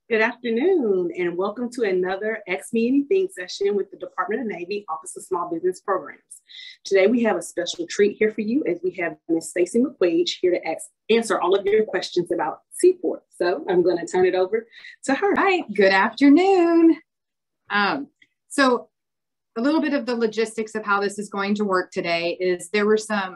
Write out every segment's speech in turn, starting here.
Good afternoon, and welcome to another Ask Me Anything session with the Department of Navy Office of Small Business Programs. Today, we have a special treat here for you as we have Ms. Stacy McQuage here to answer all of your questions about SeaPort. So I'm going to turn it over to her. Hi, good afternoon. So a little bit of the logistics of how this is going to work today is there were some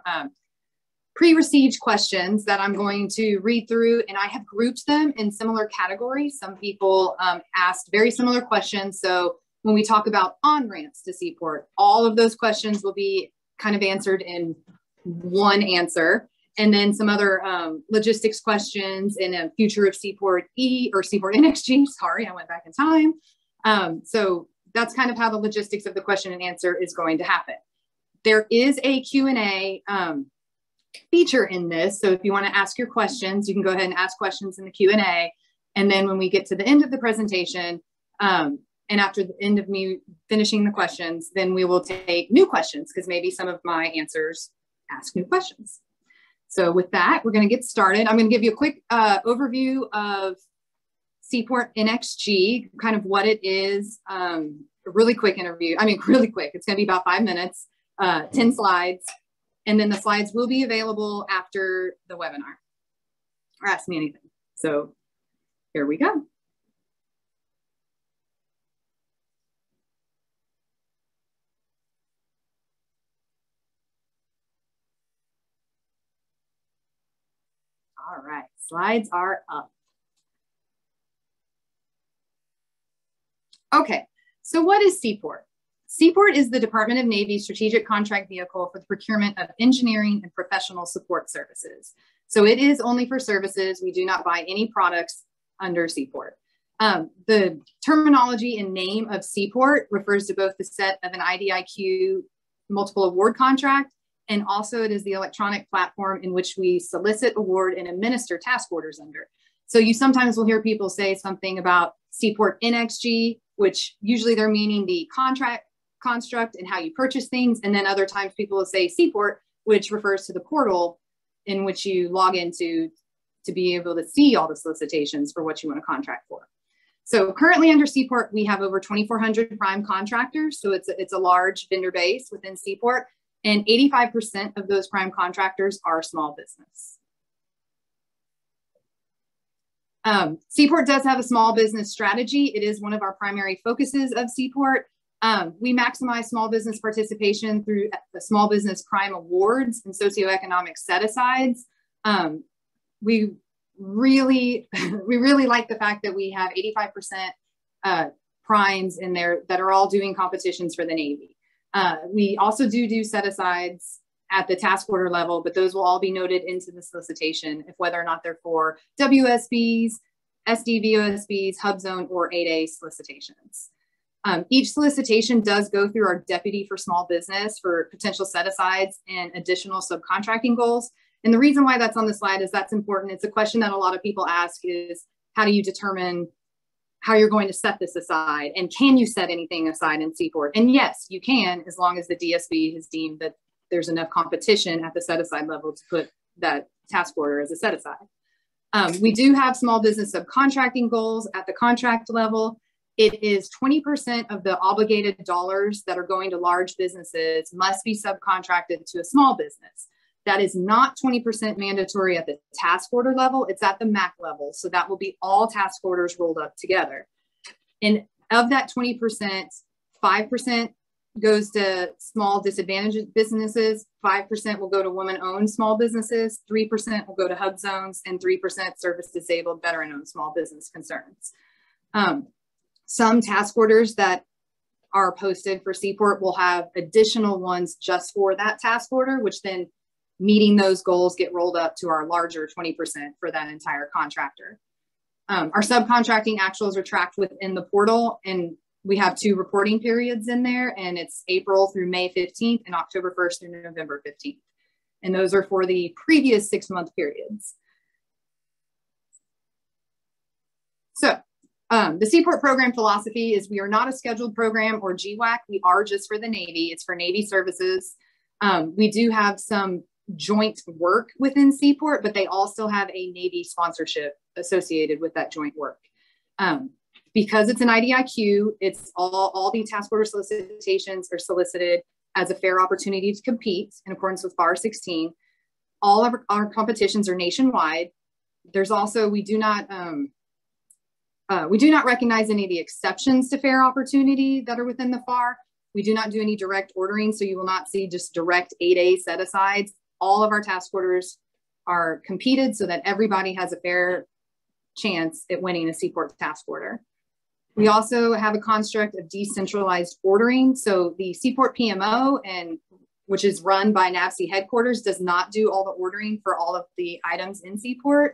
pre-received questions that I'm going to read through, and I have grouped them in similar categories. Some people asked very similar questions. So when we talk about on-ramps to SeaPort, all of those questions will be kind of answered in one answer. And then some other logistics questions in a future of SeaPort or SeaPort NxG. Sorry, I went back in time. So that's kind of how the logistics of the question and answer is going to happen. There is a Q&A feature in this. So if you want to ask your questions, you can go ahead and ask questions in the Q&A. And then when we get to the end of the presentation, and after the end of me finishing the questions, then we will take new questions because maybe some of my answers ask new questions. So with that, we're going to get started. I'm going to give you a quick overview of SeaPort NxG, kind of what it is, a really quick interview. I mean, really quick. It's going to be about 5 minutes, 10 slides. And then the slides will be available after the webinar or Ask Me Anything. So here we go. All right, slides are up. Okay, so what is SeaPort? SeaPort is the Department of Navy's strategic contract vehicle for the procurement of engineering and professional support services. So it is only for services. We do not buy any products under SeaPort. The terminology and name of SeaPort refers to both the set of an IDIQ multiple award contract, and also it is the electronic platform in which we solicit, award, and administer task orders under. So you sometimes will hear people say something about SeaPort NxG, which usually they're meaning the contract construct and how you purchase things. And then other times people will say SeaPort, which refers to the portal in which you log into to be able to see all the solicitations for what you want to contract for. So currently under SeaPort, we have over 2,400 prime contractors. So it's a large vendor base within SeaPort, and 85% of those prime contractors are small business. SeaPort does have a small business strategy. It is one of our primary focuses of SeaPort. We maximize small business participation through the Small Business Prime Awards and socioeconomic set-asides. We really like the fact that we have 85% primes in there that are all doing competitions for the Navy. We also do set-asides at the task order level, but those will all be noted into the solicitation if whether or not they're for WSBs, SDVOSBs, Hub Zone, or 8A solicitations. Each solicitation does go through our Deputy for Small Business for potential set-asides and additional subcontracting goals. And the reason why that's on the slide is that's important. It's a question that a lot of people ask is, how do you determine how you're going to set this aside? And can you set anything aside in SeaPort? And yes, you can, as long as the DSB has deemed that there's enough competition at the set-aside level to put that task order as a set-aside. We do have small business subcontracting goals at the contract level. It is 20% of the obligated dollars that are going to large businesses must be subcontracted to a small business. That is not 20% mandatory at the task order level. It's at the MAC level. So that will be all task orders rolled up together. And of that 20%, 5% goes to small disadvantaged businesses, 5% will go to women-owned small businesses, 3% will go to hub zones, and 3% service disabled veteran-owned small business concerns. Some task orders that are posted for SeaPort will have additional ones just for that task order, which then meeting those goals get rolled up to our larger 20% for that entire contractor. Our subcontracting actuals are tracked within the portal, and we have 2 reporting periods in there, and it's April through May 15th and October 1st through November 15th. And those are for the previous 6-month periods. So the SeaPort program philosophy is we are not a scheduled program or GWAC. We are just for the Navy. It's for Navy services. We do have some joint work within SeaPort, but they also have a Navy sponsorship associated with that joint work. Because it's an IDIQ, it's all the task order solicitations are solicited as a fair opportunity to compete in accordance with FAR 16. All of our competitions are nationwide. There's also, we do not recognize any of the exceptions to fair opportunity that are within the FAR. We do not do any direct ordering, so you will not see just direct 8A set-asides. All of our task orders are competed so that everybody has a fair chance at winning a SeaPort task order. We also have a construct of decentralized ordering. So the SeaPort PMO, which is run by NAVSEA headquarters, does not do all the ordering for all of the items in SeaPort.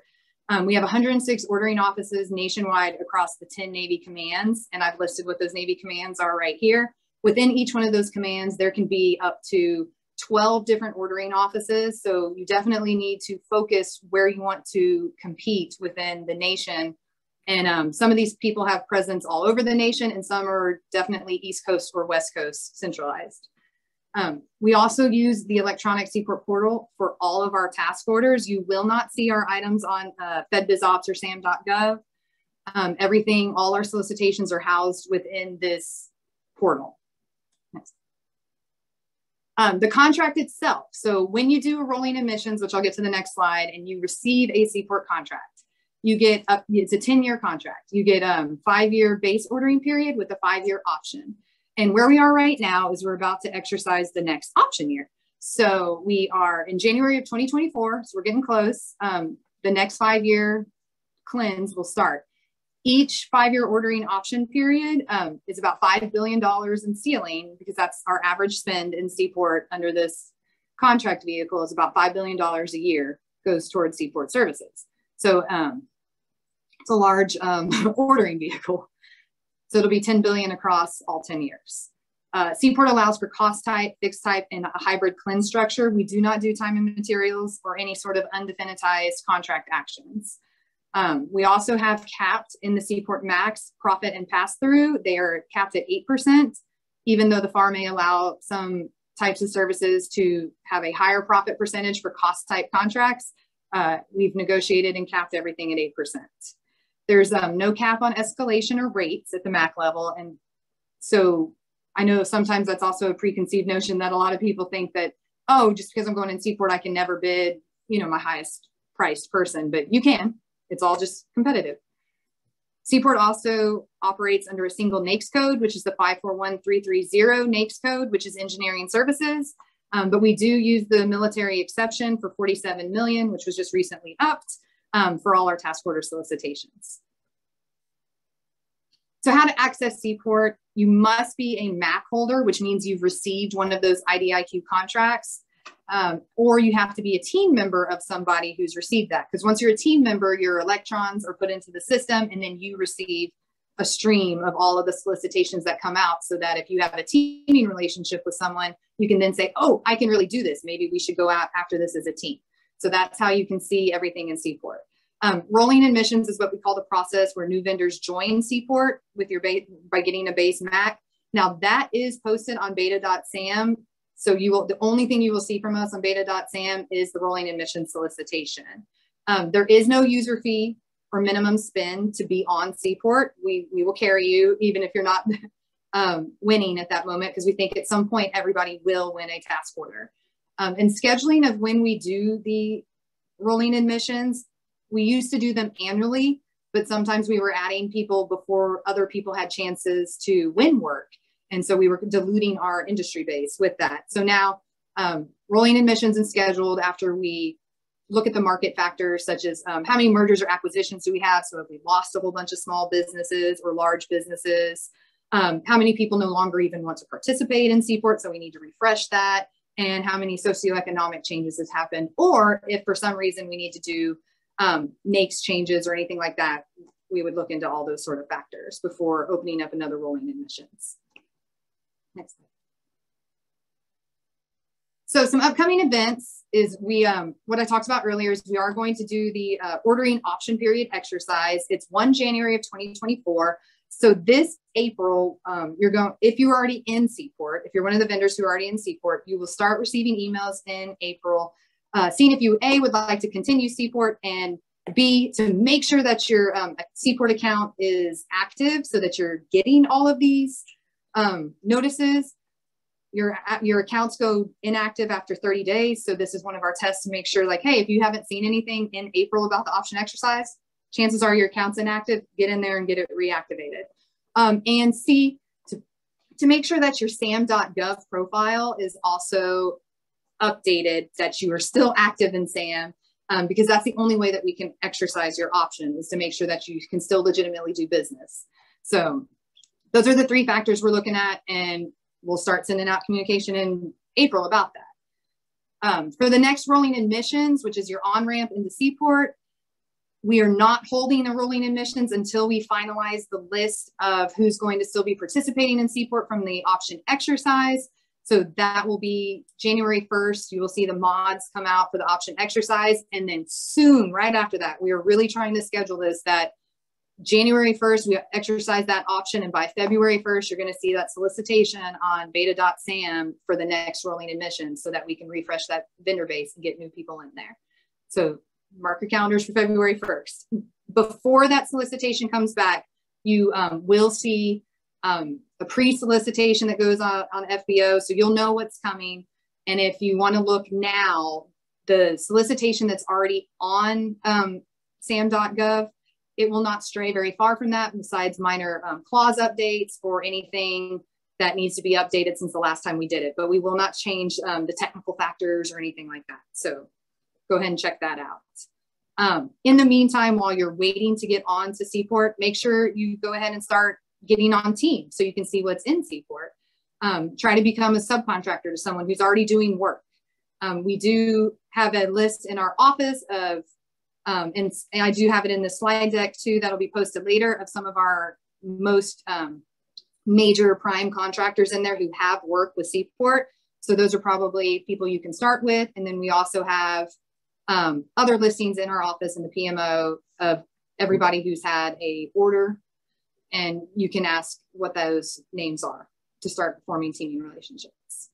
We have 106 ordering offices nationwide across the 10 Navy commands, and I've listed what those Navy commands are right here. Within each one of those commands, there can be up to 12 different ordering offices. So you definitely need to focus where you want to compete within the nation. And some of these people have presence all over the nation, and some are definitely East Coast or West Coast centralized. We also use the electronic SeaPort portal for all of our task orders. You will not see our items on FedBizOps or SAM.gov. Everything, all our solicitations are housed within this portal. Next. The contract itself. So when you do a rolling admissions, which I'll get to the next slide, and you receive a SeaPort contract, you get it's a 10-year contract. You get a 5-year base ordering period with a 5-year option. And where we are right now is we're about to exercise the next option year. So we are in January of 2024, so we're getting close. The next 5-year cleanse will start. Each 5-year ordering option period is about $5 billion in ceiling, because that's our average spend in SeaPort under this contract vehicle is about $5 billion a year goes towards SeaPort services. So it's a large ordering vehicle. So it'll be $10 billion across all 10 years. SeaPort allows for cost type, fixed type, and a hybrid cleanse structure. We do not do time and materials or any sort of undefinitized contract actions. We also have capped in the SeaPort Max profit and pass-through. They are capped at 8%, even though the FAR may allow some types of services to have a higher profit percentage for cost type contracts. We've negotiated and capped everything at 8%. There's no cap on escalation or rates at the MAC level. And so I know sometimes that's also a preconceived notion that a lot of people think that, oh, just because I'm going in SeaPort, I can never bid, you know, my highest priced person, but you can. It's all just competitive. SeaPort also operates under a single NAICS code, which is the 541330 NAICS code, which is engineering services. But we do use the military exception for $47 million, which was just recently upped for all our task order solicitations. So how to access SeaPort, you must be a MAC holder, which means you've received one of those IDIQ contracts. Or you have to be a team member of somebody who's received that. Because once you're a team member, your electrons are put into the system, and then you receive a stream of all of the solicitations that come out, so that if you have a teaming relationship with someone, you can then say, oh, I can really do this. Maybe we should go out after this as a team. So that's how you can see everything in SeaPort. Rolling admissions is what we call the process where new vendors join SeaPort with your by getting a base MAC. Now that is posted on beta.sam. So the only thing you will see from us on beta.sam is the rolling admission solicitation. There is no user fee or minimum spend to be on SeaPort. We will carry you even if you're not winning at that moment, because we think at some point everybody will win a task order. And scheduling of when we do the rolling admissions, we used to do them annually, but sometimes we were adding people before other people had chances to win work. And so we were diluting our industry base with that. So now rolling admissions is scheduled after we look at the market factors, such as how many mergers or acquisitions do we have? So if we lost a whole bunch of small businesses or large businesses, how many people no longer even want to participate in SeaPort? So we need to refresh that. And how many socioeconomic changes has happened? Or if for some reason we need to do NAICS changes or anything like that, we would look into all those sort of factors before opening up another rolling admissions. Next slide. So some upcoming events is what I talked about earlier is we are going to do the ordering option period exercise. It's 1 January of 2024. So this April, if you're already in SeaPort, if you're one of the vendors who are already in SeaPort, you will start receiving emails in April, seeing if you would like to continue SeaPort, and B, to make sure that your SeaPort account is active so that you're getting all of these notices. Your accounts go inactive after 30 days. So this is one of our tests to make sure, like, hey, if you haven't seen anything in April about the option exercise, chances are your account's inactive. Get in there and get it reactivated. And C, to make sure that your SAM.gov profile is also updated, that you are still active in SAM. Because that's the only way that we can exercise your option, is to make sure that you can still legitimately do business. So those are the 3 factors we're looking at, and we'll start sending out communication in April about that. For the next rolling admissions, which is your on-ramp into SeaPort, we are not holding a rolling admissions until we finalize the list of who's going to still be participating in SeaPort from the option exercise. So that will be January 1st. You will see the mods come out for the option exercise. And then soon, right after that, we are really trying to schedule this, that January 1st, we exercise that option. And by February 1st, you're going to see that solicitation on beta.sam for the next rolling admissions, so that we can refresh that vendor base and get new people in there. So mark your calendars for February 1st. Before that solicitation comes back, you will see a pre-solicitation that goes on FBO, so you'll know what's coming. And if you want to look now, the solicitation that's already on sam.gov, it will not stray very far from that, besides minor clause updates or anything that needs to be updated since the last time we did it. But we will not change the technical factors or anything like that. So go ahead and check that out. In the meantime, while you're waiting to get on to SeaPort, make sure you go ahead and start getting on team so you can see what's in SeaPort. Try to become a subcontractor to someone who's already doing work. We do have a list in our office of, and I do have it in the slide deck too, that'll be posted later, of some of our most major prime contractors in there who have worked with SeaPort. So those are probably people you can start with. And then we also have other listings in our office in the PMO of everybody who's had a order, and you can ask what those names are to start forming teaming relationships.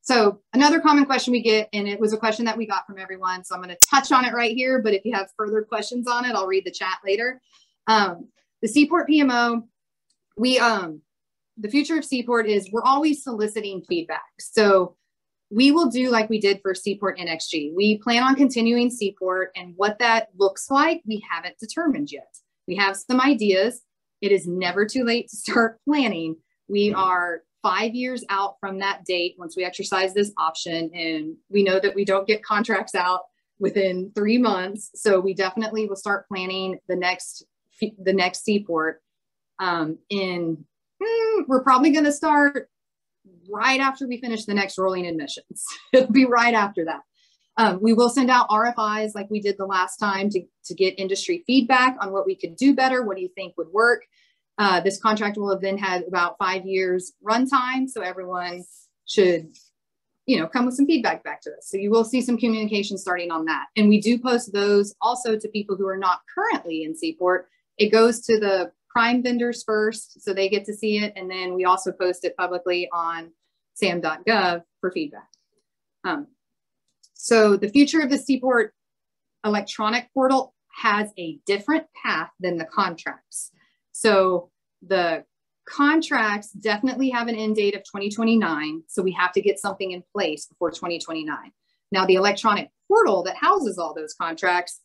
So another common question we get, and it was a question that we got from everyone, so I'm going to touch on it right here, but if you have further questions on it, I'll read the chat later. The SeaPort PMO, the future of SeaPort is we're always soliciting feedback. So we will do like we did for SeaPort NxG. We plan on continuing SeaPort, and what that looks like, we haven't determined yet. We have some ideas. It is never too late to start planning. We are 5 years out from that date once we exercise this option, and we know that we don't get contracts out within 3 months. So we definitely will start planning the next SeaPort. We're probably going to start right after we finish the next rolling admissions. It'll be right after that. We will send out RFIs like we did the last time to get industry feedback on what we could do better. What do you think would work? This contract will have then had about 5 years runtime, so everyone should, come with some feedback back to us. So you will see some communication starting on that. And we do post those also to people who are not currently in SeaPort. It goes to the prime vendors first, so they get to see it. And then we also post it publicly on sam.gov for feedback. So the future of the SeaPort electronic portal has a different path than the contracts. So the contracts definitely have an end date of 2029. So we have to get something in place before 2029. Now, the electronic portal that houses all those contracts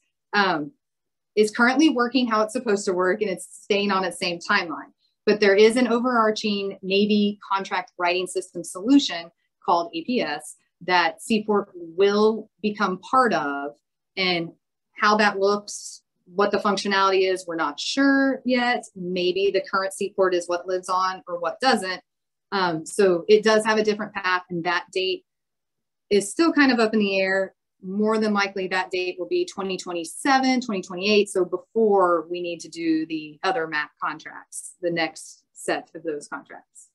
is currently working how it's supposed to work, and it's staying on its same timeline. But there is an overarching Navy contract writing system solution called APS that SeaPort will become part of, and how that looks, what the functionality is, we're not sure yet. Maybe the current SeaPort is what lives on or what doesn't. So it does have a different path, and that date is still kind of up in the air. More than likely that date will be 2027, 2028. So before we need to do the other MAP contracts, the next set of those contracts.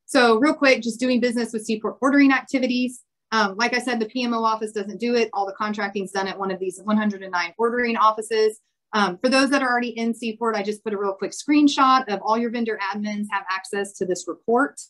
So real quick, just doing business with SeaPort ordering activities. Like I said, the PMO office doesn't do it. All the contracting is done at one of these 109 ordering offices. For those that are already in SeaPort, I just put a real quick screenshot of all your vendor admins have access to this report.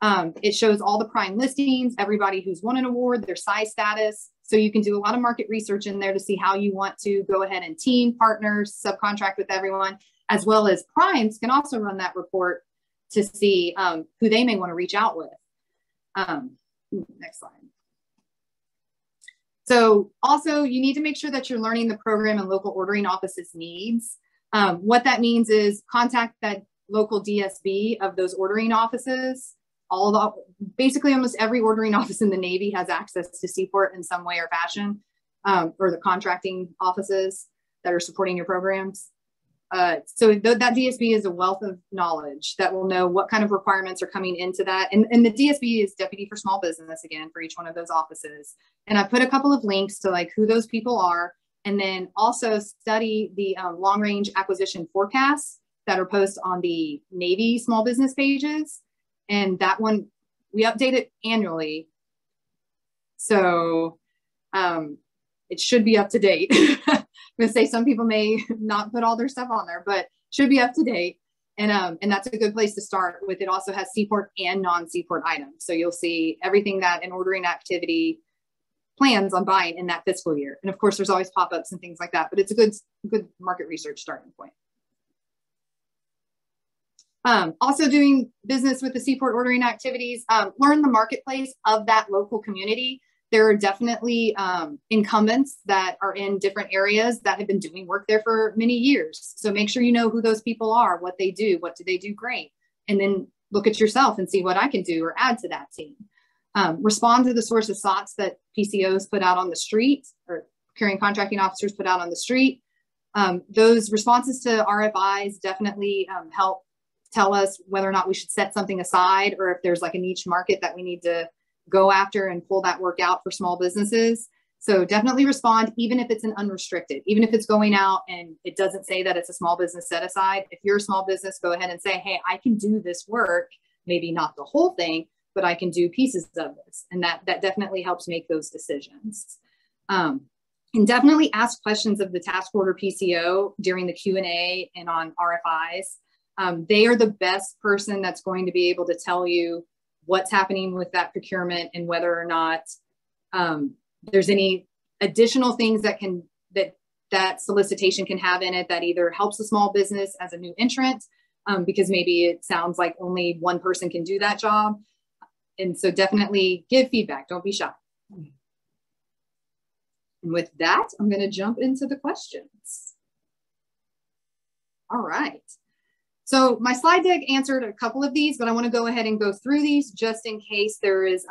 It shows all the prime listings, everybody who's won an award, their size status. So you can do a lot of market research in there to see how you want to go ahead and team, partners, subcontract with everyone, as well as primes can also run that report to see who they may want to reach out with. Next slide. So also you need to make sure that you're learning the program and local ordering office's needs. What that means is contact that local DSB of those ordering offices. Basically almost every ordering office in the Navy has access to SeaPort in some way or fashion, or the contracting offices that are supporting your programs. So that DSB is a wealth of knowledge that will know what kind of requirements are coming into that. And the DSB is Deputy for Small Business, again, for each one of those offices. And I put a couple of links to like who those people are, and then also study the long range acquisition forecasts that are posted on the Navy small business pages. And that one, we update it annually. So it should be up to date. I'm gonna say some people may not put all their stuff on there, but should be up to date. And that's a good place to start with. It also has SeaPort and non-SeaPort items. So you'll see everything that an ordering activity plans on buying in that fiscal year. And of course, there's always pop-ups and things like that, but it's a good market research starting point. Also doing business with the SeaPort ordering activities, learn the marketplace of that local community. There are definitely incumbents that are in different areas that have been doing work there for many years. So make sure you know who those people are, what they do they do great, and then look at yourself and see what I can do or add to that team. Respond to the source of SOTs that PCOs put out on the street, or procuring contracting officers put out on the street. Those responses to RFIs definitely help tell us whether or not we should set something aside, or if there's like a niche market that we need to go after and pull that work out for small businesses. So definitely respond, even if it's an unrestricted, even if it's going out and it doesn't say that it's a small business set aside. If you're a small business, go ahead and say, hey, I can do this work, maybe not the whole thing, but I can do pieces of this. And that definitely helps make those decisions. And definitely ask questions of the task order PCO during the Q&A and on RFIs. They are the best person that's going to be able to tell you what's happening with that procurement and whether or not there's any additional things that solicitation can have in it that either helps a small business as a new entrant, because maybe it sounds like only one person can do that job. And so definitely give feedback, don't be shy. And with that, I'm going to jump into the questions. All right. So my slide deck answered a couple of these, but I want to go ahead and go through these just in case there is,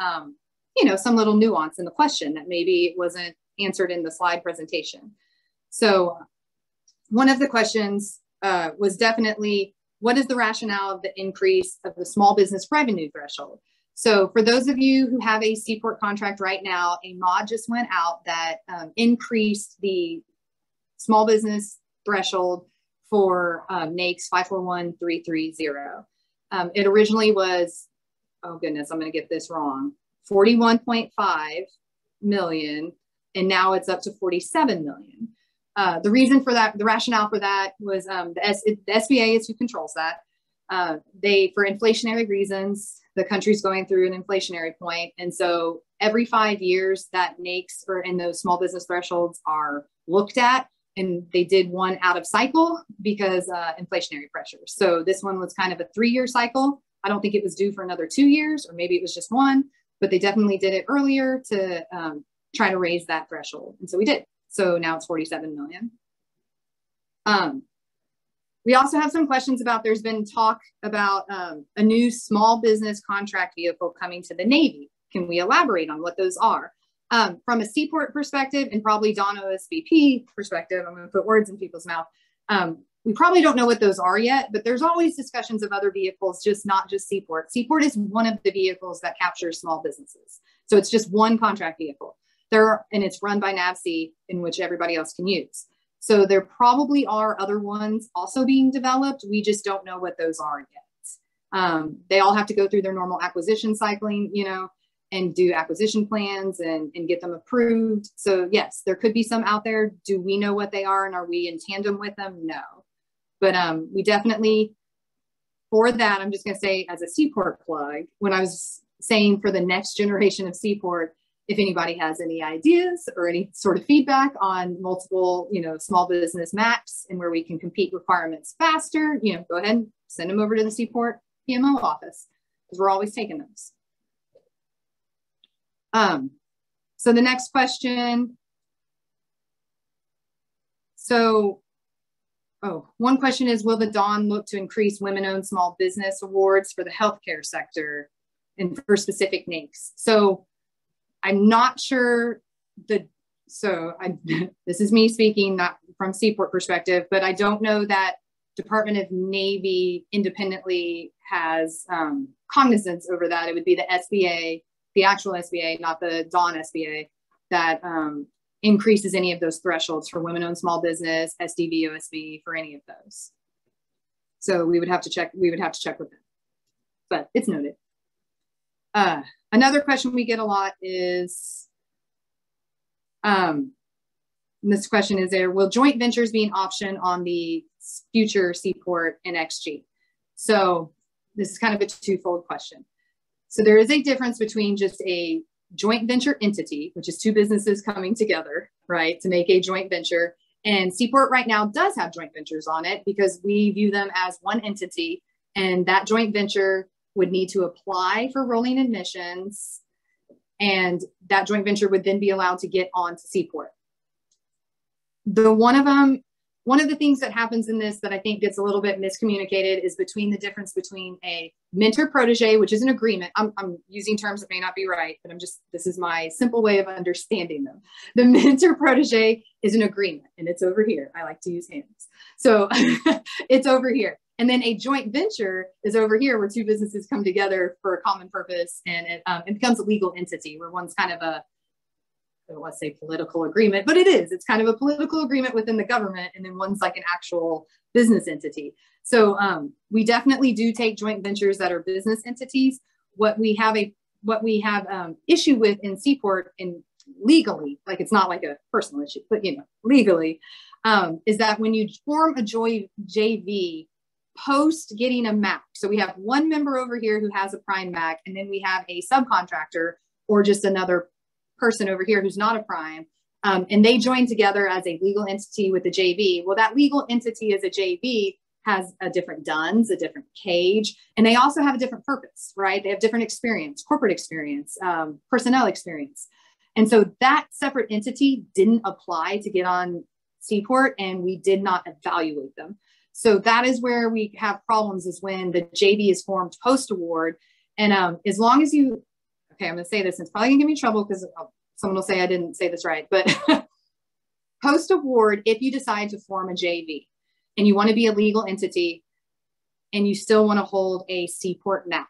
some little nuance in the question that maybe wasn't answered in the slide presentation. So one of the questions was definitely, what is the rationale of the increase of the small business revenue threshold? So for those of you who have a SeaPort contract right now, a mod just went out that increased the small business threshold for NAICS 541330. It originally was, oh goodness, I'm going to get this wrong, 41.5 million, and now it's up to 47 million. The reason for that, the rationale for that was the SBA is who controls that. For inflationary reasons, the country's going through an inflationary point. And so every 5 years that NAICS and those small business thresholds are looked at. And they did one out of cycle because inflationary pressures. So this one was kind of a 3-year cycle. I don't think it was due for another 2 years, or maybe it was just one, but they definitely did it earlier to try to raise that threshold. And so we did. So now it's 47 million. We also have some questions about, there's been talk about a new small business contract vehicle coming to the Navy. Can we elaborate on what those are? From a SeaPort perspective and probably DON OSBP perspective, I'm going to put words in people's mouth. We probably don't know what those are yet, but there's always discussions of other vehicles, not just SeaPort. SeaPort is one of the vehicles that captures small businesses. So it's just one contract vehicle. And it's run by NAVSEA, in which everybody else can use. So there probably are other ones also being developed. We just don't know what those are yet. They all have to go through their normal acquisition cycling, and do acquisition plans and get them approved. So yes, there could be some out there. Do we know what they are, and are we in tandem with them? No. But we definitely, for that, I'm just going to say as a SeaPort plug, when I was saying for the next generation of SeaPort, if anybody has any ideas or any sort of feedback on multiple, small business maps and where we can compete requirements faster, go ahead and send them over to the SeaPort PMO office, because we're always taking those. So the next question. One question is, will the DON look to increase women-owned small business awards for the healthcare sector and for specific NAICS? So I'm not sure this is me speaking, not from SeaPort perspective, but I don't know that Department of Navy independently has cognizance over that. It would be the SBA, the actual SBA, not the DON SBA, that increases any of those thresholds for women-owned small business, SDV, OSB, for any of those. So we would have to check. We would have to check with them, but it's noted. Another question we get a lot is, this question is there, will joint ventures be an option on the future SeaPort NxG? So this is kind of a twofold question. So there is a difference between just a joint venture entity, which is two businesses coming together, right, to make a joint venture. And SeaPort right now does have joint ventures on it because we view them as one entity, and that joint venture would need to apply for rolling admissions, and that joint venture would then be allowed to get on to SeaPort. One of the things that happens in this that I think gets a little bit miscommunicated is between the difference between a mentor-protege, which is an agreement. I'm using terms that may not be right, but this is my simple way of understanding them. The mentor-protege is an agreement, and it's over here. I like to use hands. So it's over here. And then a joint venture is over here, where two businesses come together for a common purpose, and it becomes a legal entity where one's kind of a, I don't want to say political agreement, but it is. It's kind of a political agreement within the government, and then one's like an actual business entity. So we definitely do take joint ventures that are business entities. What we have issue with in SeaPort, and legally, like it's not like a personal issue, but legally, is that when you form a JV post getting a MAC, so we have one member over here who has a prime MAC, and then we have a subcontractor or just another person over here who's not a prime, and they join together as a legal entity with a JV. Well, that legal entity as a JV has a different DUNS, a different cage, and they also have a different purpose, right? They have different experience, corporate experience, personnel experience. And so that separate entity didn't apply to get on SeaPort, and we did not evaluate them. So that is where we have problems, is when the JV is formed post-award. And as long as you, okay, I'm going to say this, and it's probably going to give me trouble because someone will say I didn't say this right, but post-award, if you decide to form a JV and you want to be a legal entity and you still want to hold a SeaPort MAC,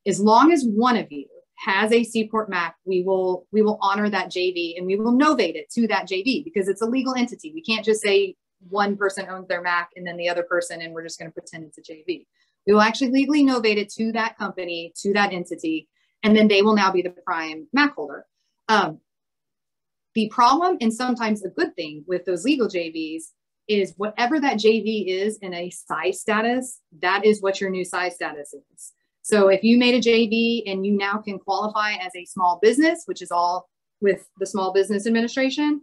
as long as one of you has a SeaPort MAC, we will honor that JV, and we will novate it to that JV because it's a legal entity. We can't just say one person owns their MAC and then the other person, and we're just going to pretend it's a JV. We will actually legally novate it to that company, to that entity, and then they will now be the prime MAC holder. The problem, and sometimes a good thing with those legal JVs, is whatever that JV is in a size status, that is what your new size status is. So if you made a JV and you now can qualify as a small business, which is all with the Small Business Administration,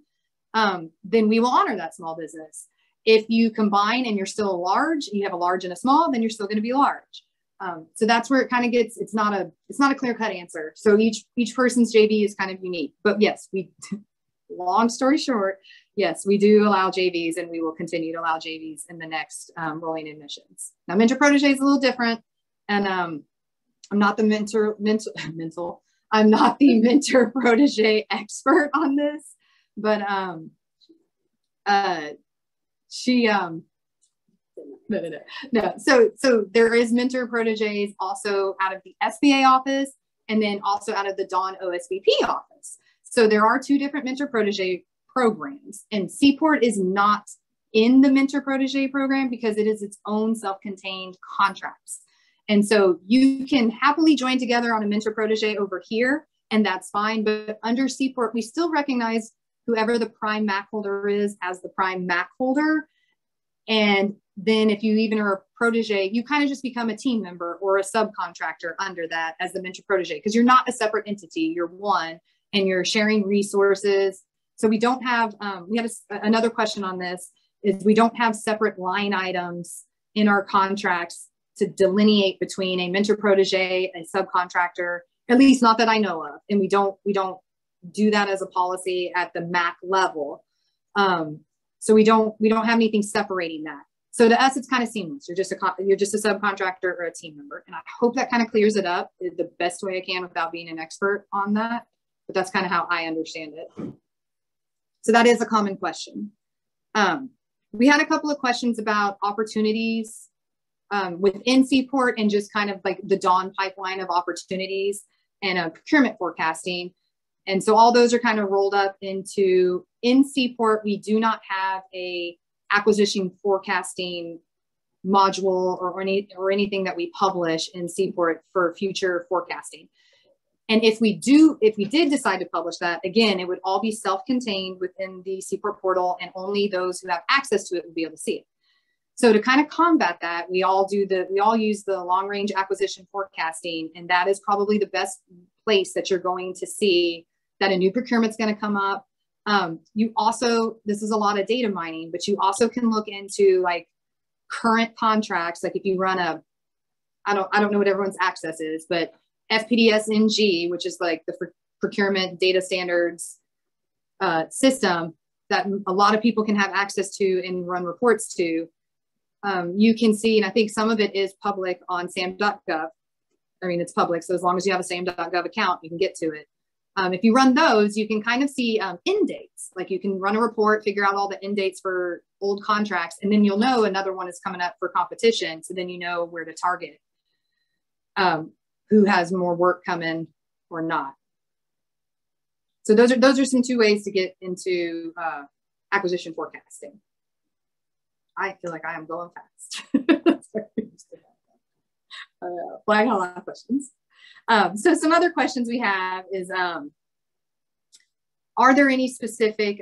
then we will honor that small business. If you combine and you're still a large, you have a large and a small, then you're still going to be large. So that's where it kind of gets, it's not a clear-cut answer. So each person's JV is kind of unique. But yes, long story short, yes, we do allow JVs, and we will continue to allow JVs in the next rolling admissions. Now, mentor protege is a little different, and I'm not the I'm not the mentor protege expert on this, but no. So there is mentor proteges also out of the SBA office, and then also out of the DON OSBP office. So there are two different mentor protege programs, and SeaPort is not in the mentor protege program because it is its own self-contained contracts. And so you can happily join together on a mentor protege over here, and that's fine. But under SeaPort, we still recognize whoever the prime MAC holder is as the prime MAC holder. And then if you even are a protege, you kind of just become a team member or a subcontractor under that as the mentor protege, because you're not a separate entity, you're one, and you're sharing resources. So we don't have, we had another question on this, is we don't have separate line items in our contracts to delineate between a mentor protege, a subcontractor, at least not that I know of. And we don't do that as a policy at the MAC level. So we don't have anything separating that. So to us, it's kind of seamless. You're just a subcontractor or a team member. And I hope that kind of clears it up the best way I can without being an expert on that. But that's kind of how I understand it. So that is a common question. We had a couple of questions about opportunities within SeaPort and just kind of like the DON pipeline of opportunities and procurement forecasting. And so all those are kind of rolled up into, in SeaPort, we do not have a acquisition forecasting module or anything that we publish in SeaPort for future forecasting. And if we did decide to publish that, again, it would all be self-contained within the SeaPort portal, and only those who have access to it will be able to see it. So to kind of combat that, we all use the long range acquisition forecasting, and that is probably the best place that you're going to see that a new procurement's going to come up. You also, this is a lot of data mining, but you also can look into like current contracts. Like if you run I don't know what everyone's access is, but FPDS NG, which is like the procurement data standards system that a lot of people can have access to and run reports to. You can see, and I think some of it is public on sam.gov. I mean, it's public. So as long as you have a sam.gov account, you can get to it. If you run those, you can kind of see end dates. Like you can run a report, figure out all the end dates for old contracts, and then you'll know another one is coming up for competition. So then you know where to target, who has more work coming or not. So those are some two ways to get into acquisition forecasting. I feel like I am going fast. Well, I got a lot of questions. So some other questions we have is, are there any specific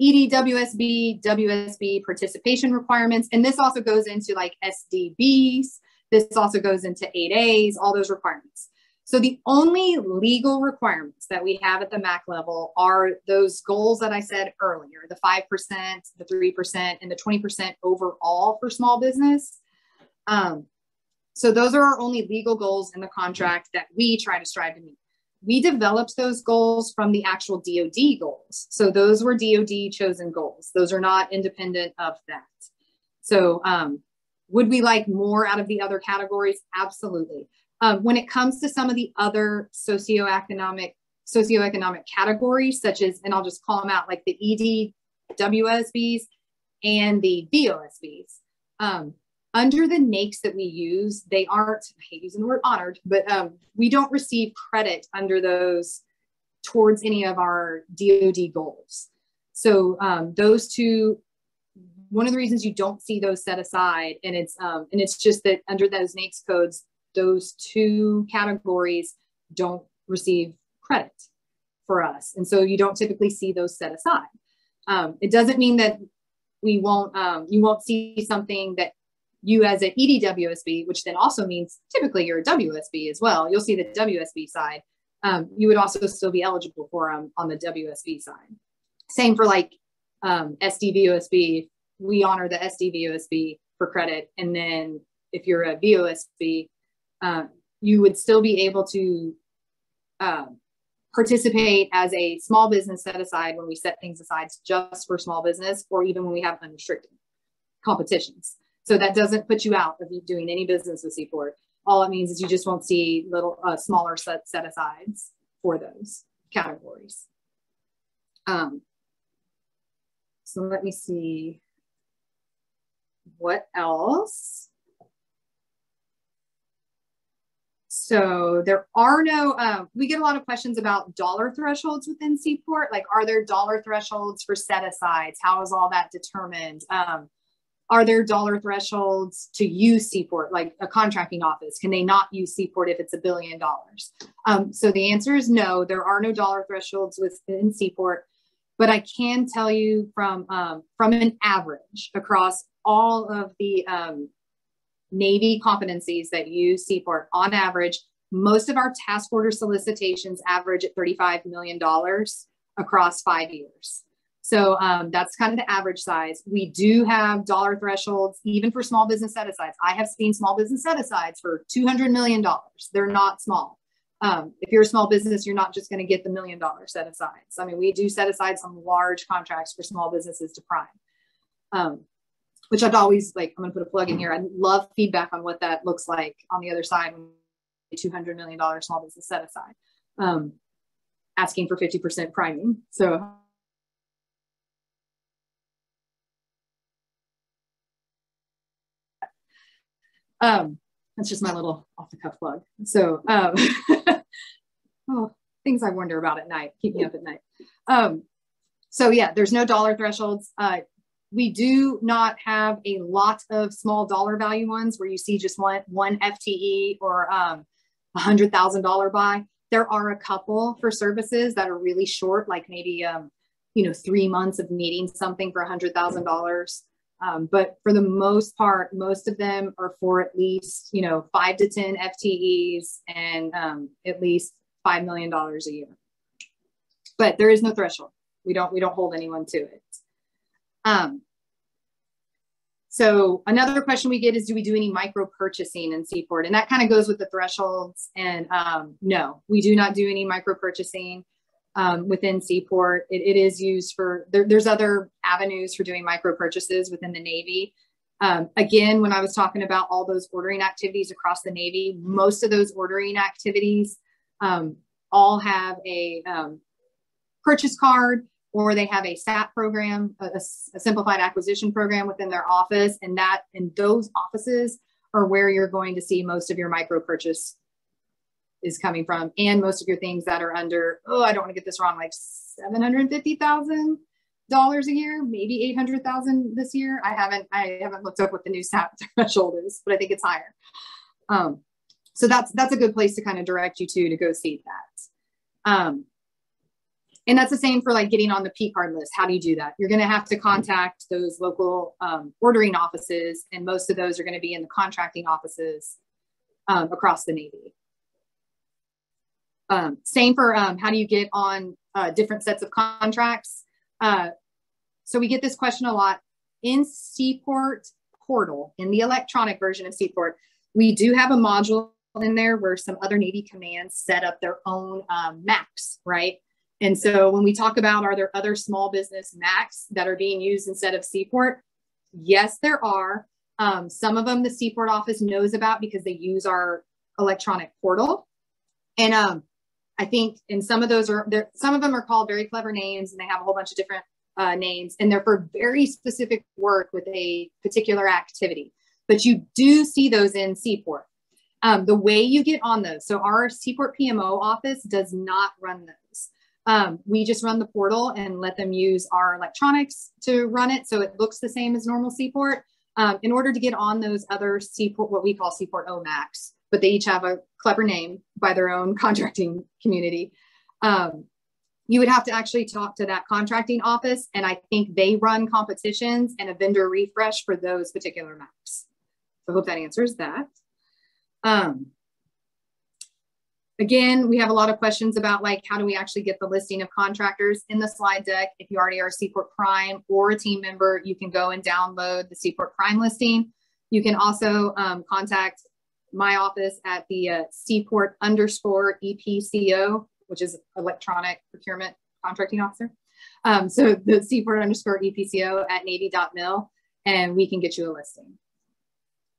EDWSB, WSB participation requirements? And this also goes into like SDBs. This also goes into 8As, all those requirements. So the only legal requirements that we have at the MAC level are those goals that I said earlier, the 5%, the 3%, and the 20% overall for small business. So those are our only legal goals in the contract that we try to strive to meet. We developed those goals from the actual DoD goals. So those were DoD chosen goals. Those are not independent of that. So would we like more out of the other categories? Absolutely. When it comes to some of the other socioeconomic categories, such as, and I'll just call them out, like the EDWSBs and the VOSBs, under the NAICS that we use, they aren't, I hate using the word honored, but we don't receive credit under those towards any of our DoD goals. So those two, one of the reasons you don't see those set aside, and it's just that under those NAICS codes, those two categories don't receive credit for us. And so you don't typically see those set aside. It doesn't mean that you won't see something that you as an EDWSB, which then also means typically you're a WSB as well. You'll see the WSB side. You would also still be eligible for them on the WSB side. Same for like SDVOSB. We honor the SDVOSB for credit. And then if you're a VOSB, you would still be able to participate as a small business set aside when we set things aside just for small business, or even when we have unrestricted competitions. So that doesn't put you out of doing any business with SeaPort. All it means is you just won't see little smaller set asides for those categories. So let me see what else. So there are no, we get a lot of questions about dollar thresholds within SeaPort. Like, are there dollar thresholds for set asides? How is all that determined? Are there dollar thresholds to use SeaPort, like a contracting office? Can they not use SeaPort if it's $1 billion? So the answer is no, there are no dollar thresholds within SeaPort. But I can tell you from an average across all of the Navy competencies that use SeaPort, on average, most of our task order solicitations average at $35 million across 5 years. So that's kind of the average size. We do have dollar thresholds, even for small business set-asides. I have seen small business set-asides for $200 million. They're not small. If you're a small business, you're not just going to get the $1 million set-asides. I mean, we do set aside some large contracts for small businesses to prime, which I'd always like, I'm going to put a plug in here. I'd love feedback on what that looks like on the other side, $200 million small business set-aside, asking for 50% priming. So that's just my little off the cuff plug. So, oh, things I wonder about at night, keep me up at night. So yeah, there's no dollar thresholds. We do not have a lot of small dollar value ones where you see just one FTE or $100,000 buy. There are a couple for services that are really short, like maybe, 3 months of needing something for $100,000. But for the most part, most of them are for at least, 5 to 10 FTEs and at least $5 million a year. But there is no threshold. We don't hold anyone to it. So another question we get is, do we do any micro purchasing in SeaPort? And that kind of goes with the thresholds. And no, we do not do any micro purchasing within SeaPort. It is used for, there's other avenues for doing micro purchases within the Navy. Again, when I was talking about all those ordering activities across the Navy, most of those ordering activities all have a purchase card, or they have a SAP program, a simplified acquisition program within their office. And those offices are where you're going to see most of your micro purchase is coming from, and most of your things that are under, I don't want to get this wrong, like $750,000 a year, maybe $800,000 this year. I haven't looked up what the new SAP threshold is, but I think it's higher. So that's a good place to kind of direct you to go see that. And that's the same for like getting on the P card list. How do you do that? You're going to have to contact those local ordering offices, and most of those are going to be in the contracting offices across the Navy. Same for how do you get on different sets of contracts. So we get this question a lot. In SeaPort portal, in the electronic version of SeaPort, we do have a module in there where some other Navy commands set up their own MACs, right? And so when we talk about, are there other small business MACs that are being used instead of SeaPort? Yes, there are. Some of them the SeaPort office knows about because they use our electronic portal. And I think in some of those some of them are called very clever names, and they have a whole bunch of different names, and they're for very specific work with a particular activity. But you do see those in SeaPort. The way you get on those, so our SeaPort PMO office does not run those. We just run the portal and let them use our electronics to run it, so it looks the same as normal SeaPort. In order to get on those other SeaPort, what we call SeaPort OMACs, but they each have a clever name by their own contracting community. You would have to actually talk to that contracting office, and I think they run competitions and a vendor refresh for those particular MACs. So I hope that answers that. Again, we have a lot of questions about like, how do we actually get the listing of contractors in the slide deck? If you already are a SeaPort Prime or a team member, you can go and download the SeaPort Prime listing. You can also contact my office at the SeaPort _EPCO, which is electronic procurement contracting officer. So the SeaPort _EPCO at Navy.mil, and we can get you a listing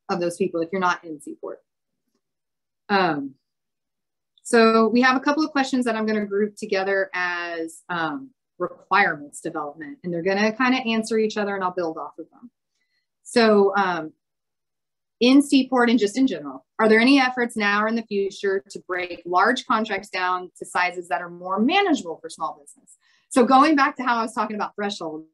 of those people if you're not in SeaPort. So we have a couple of questions that I'm going to group together as requirements development, and they're going to kind of answer each other, and I'll build off of them. So in SeaPort and just in general, are there any efforts now or in the future to break large contracts down to sizes that are more manageable for small business? So going back to how I was talking about threshold,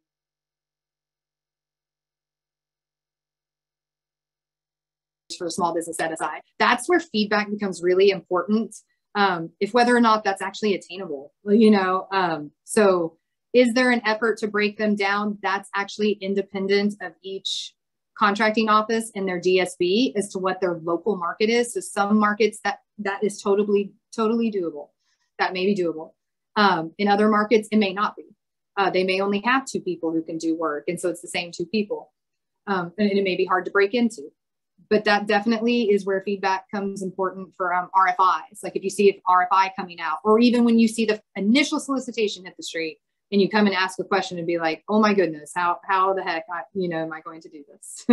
for a small business set aside, that's where feedback becomes really important. If whether or not that's actually attainable, you know. So Is there an effort to break them down? That's actually independent of each contracting office and their DSB as to what their local market is. So some markets that is totally doable. That may be doable. In other markets, it may not be. They may only have 2 people who can do work. And so it's the same 2 people. And it may be hard to break into. But that definitely is where feedback comes important for RFIs. Like if you see an RFI coming out, or even when you see the initial solicitation hit the street and you come and ask a question and be like, oh my goodness, how the heck, am I going to do this?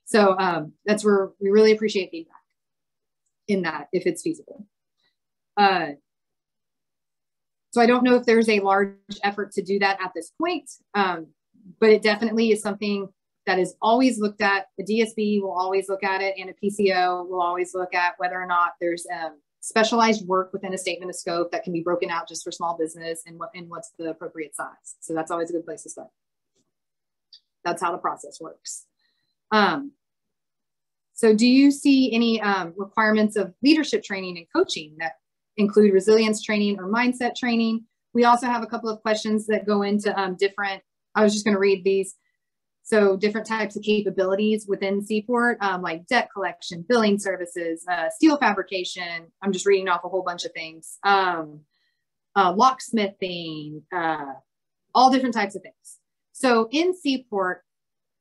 So that's where we really appreciate feedback in that, if it's feasible. So I don't know if there's a large effort to do that at this point, but it definitely is something that is always looked at. The DSB will always look at it, and a PCO will always look at whether or not there's specialized work within a statement of scope that can be broken out just for small business and what's the appropriate size. So that's always a good place to start. That's how the process works. So do you see any requirements of leadership training and coaching that include resilience training or mindset training? We also have a couple of questions that go into different, I was just going to read these. So different types of capabilities within SeaPort, like debt collection, billing services, steel fabrication. I'm just reading off a whole bunch of things. Locksmithing, all different types of things. So in SeaPort,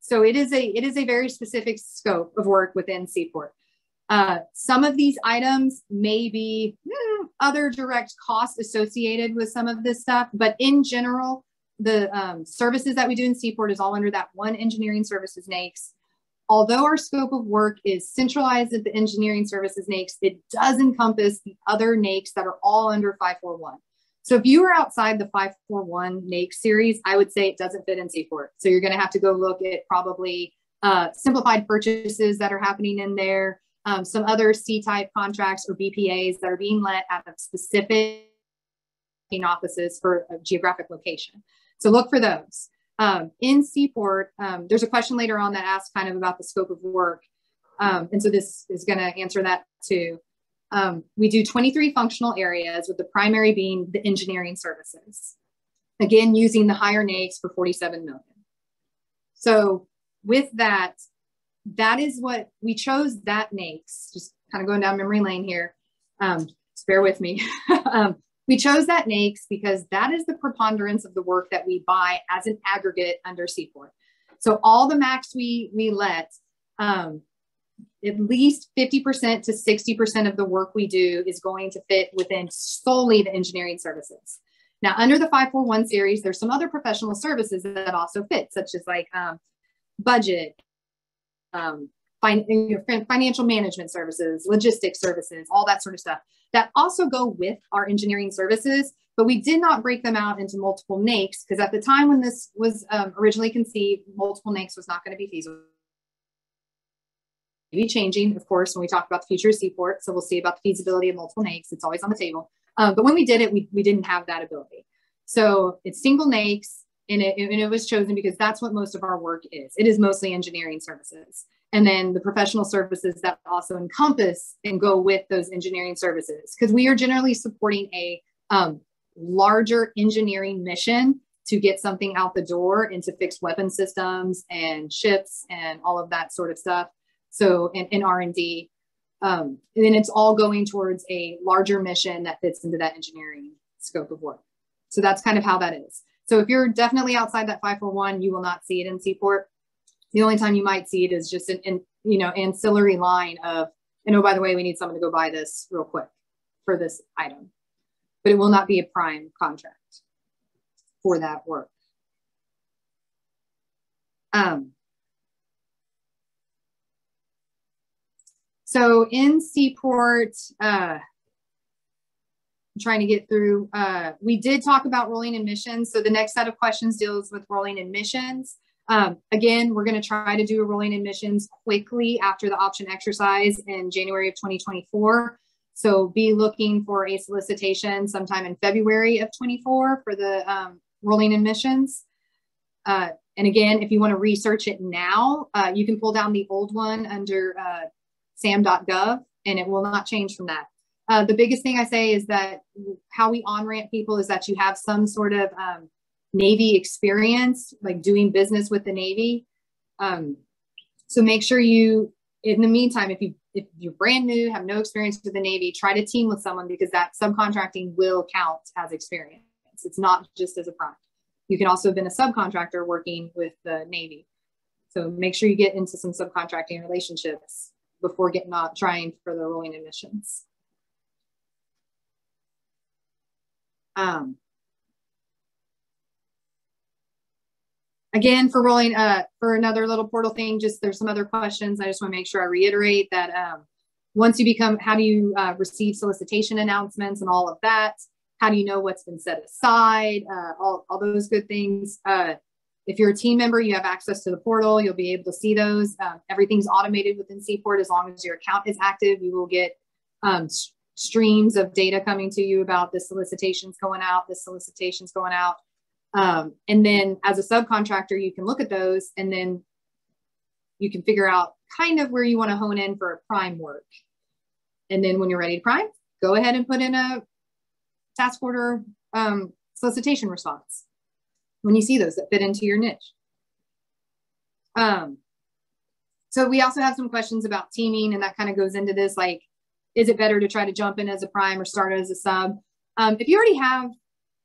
so it is a very specific scope of work within SeaPort. Some of these items may be other direct costs associated with some of this stuff, but in general, the services that we do in SeaPort is all under that one engineering services NAICS. Although our scope of work is centralized at the engineering services NAICS, it does encompass the other NAICS that are all under 541. So if you are outside the 541 NAICS series, I would say it doesn't fit in SeaPort. So you're going to have to go look at probably simplified purchases that are happening in there, some other C-type contracts or BPAs that are being let out of specific offices for a geographic location. So look for those. In SeaPort, there's a question later on that asks kind of about the scope of work. And so this is going to answer that too. We do 23 functional areas, with the primary being the engineering services. Again, using the higher NAICS for 47 million. So with that, that is what we chose, that NAICS, just kind of going down memory lane here. Just bear with me. We chose that NAICS because that is the preponderance of the work that we buy as an aggregate under SeaPort. So all the MACs we let, at least 50% to 60% of the work we do is going to fit within solely the engineering services. Now, under the 541 series, there's some other professional services that also fit, such as like budget, financial management services, logistics services, all that sort of stuff that also go with our engineering services, but we did not break them out into multiple NAICS because at the time when this was originally conceived, multiple NAICS was not going to be feasible. Maybe changing, of course, when we talk about the future of SeaPort. So we'll see about the feasibility of multiple NAICS. It's always on the table. But when we did it, we didn't have that ability. So it's single NAICS, and it was chosen because that's what most of our work is. It is mostly engineering services. And then the professional services that also encompass and go with those engineering services, because we are generally supporting a larger engineering mission to get something out the door and to fix weapon systems and ships and all of that sort of stuff. So in R&D, and then it's all going towards a larger mission that fits into that engineering scope of work. So that's kind of how that is. So if you're definitely outside that 541, you will not see it in SeaPort. The only time you might see it is just an ancillary line of, and oh, by the way, we need someone to go buy this real quick for this item. But it will not be a prime contract for that work. So in SeaPort, I'm trying to get through, we did talk about rolling admissions. So the next set of questions deals with rolling admissions. Again, we're going to try to do a rolling admissions quickly after the option exercise in January of 2024. So be looking for a solicitation sometime in February of 24 for the rolling admissions. And again, if you want to research it now, you can pull down the old one under sam.gov, and it will not change from that. The biggest thing I say is that how we on-ramp people is that you have some sort of Navy experience, like doing business with the Navy. So make sure you, in the meantime, if you're brand new, have no experience with the Navy, try to team with someone, because that subcontracting will count as experience. It's not just as a prime. You can also have been a subcontractor working with the Navy. So make sure you get into some subcontracting relationships before trying for the rolling admissions. Again, for rolling, for another little portal thing, there's some other questions. I just want to make sure I reiterate that once you become, how do you receive solicitation announcements and all of that? How do you know what's been set aside? All those good things. If you're a team member, you have access to the portal. You'll be able to see those. Everything's automated within SeaPort. As long as your account is active, you will get streams of data coming to you about the solicitations going out, this solicitation's going out. And then as a subcontractor, you can look at those, and then you can figure out kind of where you want to hone in for prime work. And then when you're ready to prime, go ahead and put in a task order solicitation response when you see those that fit into your niche. So we also have some questions about teaming, and that kind of goes into this, like, is it better to try to jump in as a prime or start as a sub? If you already have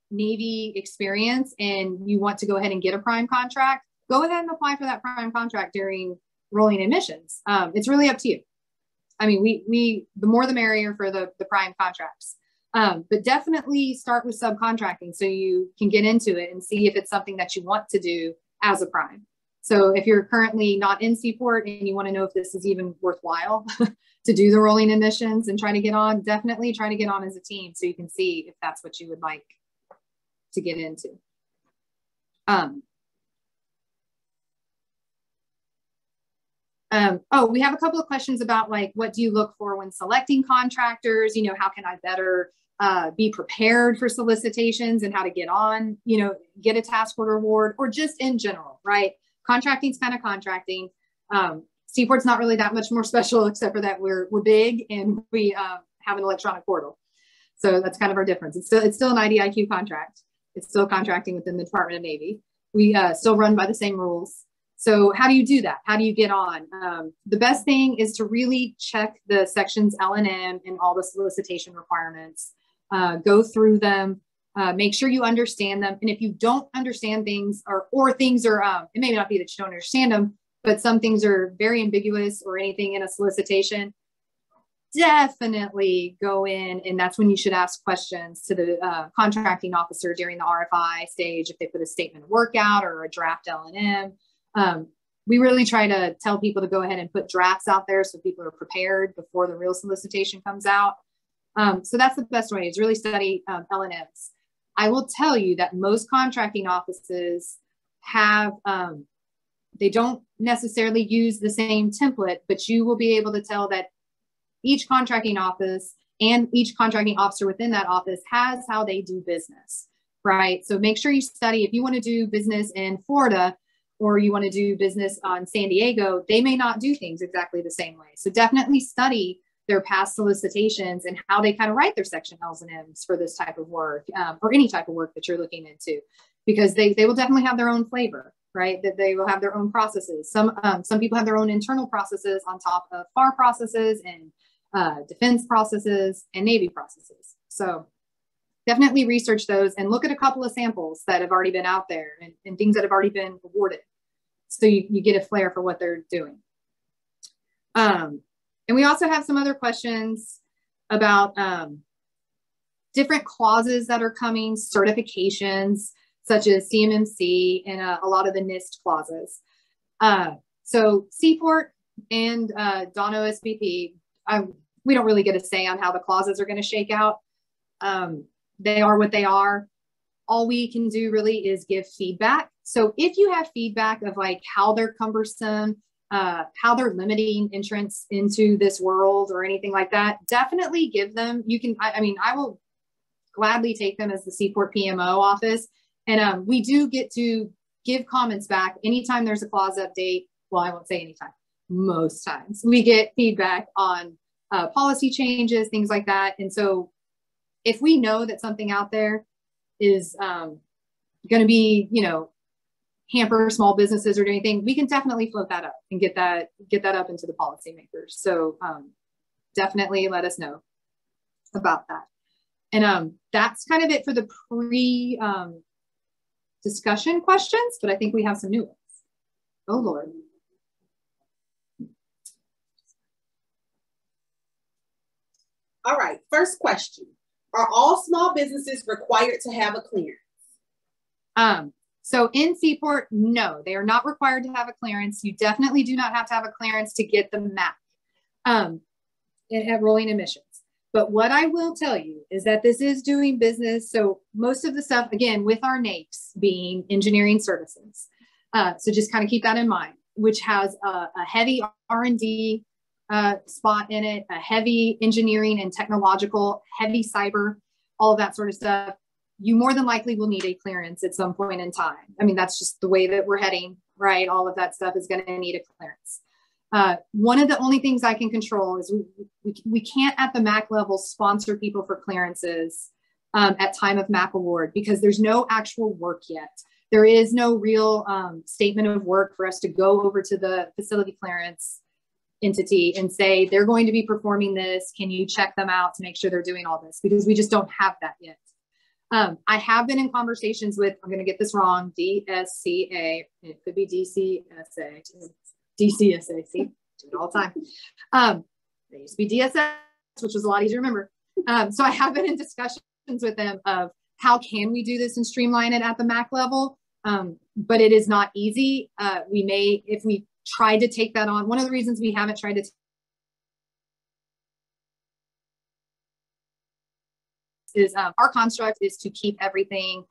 Navy experience and you want to go ahead and get a prime contract, go ahead and apply for that prime contract during rolling admissions. It's really up to you. I mean, the more the merrier for the prime contracts. But definitely start with subcontracting so you can get into it and see if it's something that you want to do as a prime. So if you're currently not in SeaPort and you want to know if this is even worthwhile to do the rolling admissions and try to get on, definitely try to get on as a team so you can see if that's what you would like to get into. Oh, we have a couple of questions about, like, what do you look for when selecting contractors? You know, how can I better be prepared for solicitations and how to get on, you know, get a task order award, or just in general, right? Contracting is kind of contracting. SeaPort's not really that much more special, except for that we're big and we have an electronic portal. So that's kind of our difference. It's still an IDIQ contract. It's still contracting within the Department of Navy. We still run by the same rules. So how do you do that? How do you get on? The best thing is to really check the sections L&M and all the solicitation requirements. Go through them, make sure you understand them. And if you don't understand things, or things are, it may not be that you don't understand them, but some things are very ambiguous or anything in a solicitation, definitely go in, and that's when you should ask questions to the contracting officer during the RFI stage if they put a statement of work out or a draft L&M. We really try to tell people to go ahead and put drafts out there so people are prepared before the real solicitation comes out. So that's the best way, is really study L&Ms. I will tell you that most contracting offices have, they don't necessarily use the same template, but you will be able to tell that each contracting office and each contracting officer within that office has how they do business, right? So make sure you study. If you want to do business in Florida or you want to do business on San Diego, they may not do things exactly the same way. So definitely study their past solicitations and how they kind of write their section L's and M's for this type of work, or any type of work that you're looking into, because they will definitely have their own flavor, right? That they will have their own processes. Some people have their own internal processes on top of FAR processes and defense processes and Navy processes. So definitely research those and look at a couple of samples that have already been out there and things that have already been awarded. So you get a flair for what they're doing. And we also have some other questions about different clauses that are coming, certifications, such as CMMC and a lot of the NIST clauses. So SeaPort and DON OSBP, we don't really get a say on how the clauses are going to shake out. They are what they are. All we can do really is give feedback. So if you have feedback of like how they're cumbersome, how they're limiting entrance into this world or anything like that, definitely give them. You can, I mean, I will gladly take them as the SeaPort PMO office. And we do get to give comments back anytime there's a clause update. Well, I won't say anytime. Most times we get feedback on policy changes, things like that. And so if we know that something out there is going to be, you know, hamper small businesses or anything, we can definitely float that up and get that up into the policymakers. So definitely let us know about that. And that's kind of it for the discussion questions, but I think we have some new ones. Oh, Lord. All right, first question. Are all small businesses required to have a clearance? So in SeaPort, no, they are not required to have a clearance. You definitely do not have to have a clearance to get the MAC at rolling emissions. But what I will tell you is that this is doing business. So most of the stuff, again, with our NAICS being engineering services. So just kind of keep that in mind, which has a heavy R&D spot in it, a heavy engineering and technological, heavy cyber, all of that sort of stuff. You more than likely will need a clearance at some point in time. I mean, that's just the way that we're heading, right? All of that stuff is going to need a clearance. One of the only things I can control is we can't at the MAC level sponsor people for clearances at time of MAC award because there's no actual work yet. There is no real statement of work for us to go over to the facility clearance entity and say, they're going to be performing this. Can you check them out to make sure they're doing all this? Because we just don't have that yet. I have been in conversations with, I'm going to get this wrong, DSCA, it could be DCSA, DCSA, see, do it all the time. They used to be DSS, which was a lot easier to remember. So I have been in discussions with them of how can we do this and streamline it at the MAC level, but it is not easy. We may, if we tried to take that on, one of the reasons we haven't tried to is our construct is to keep everything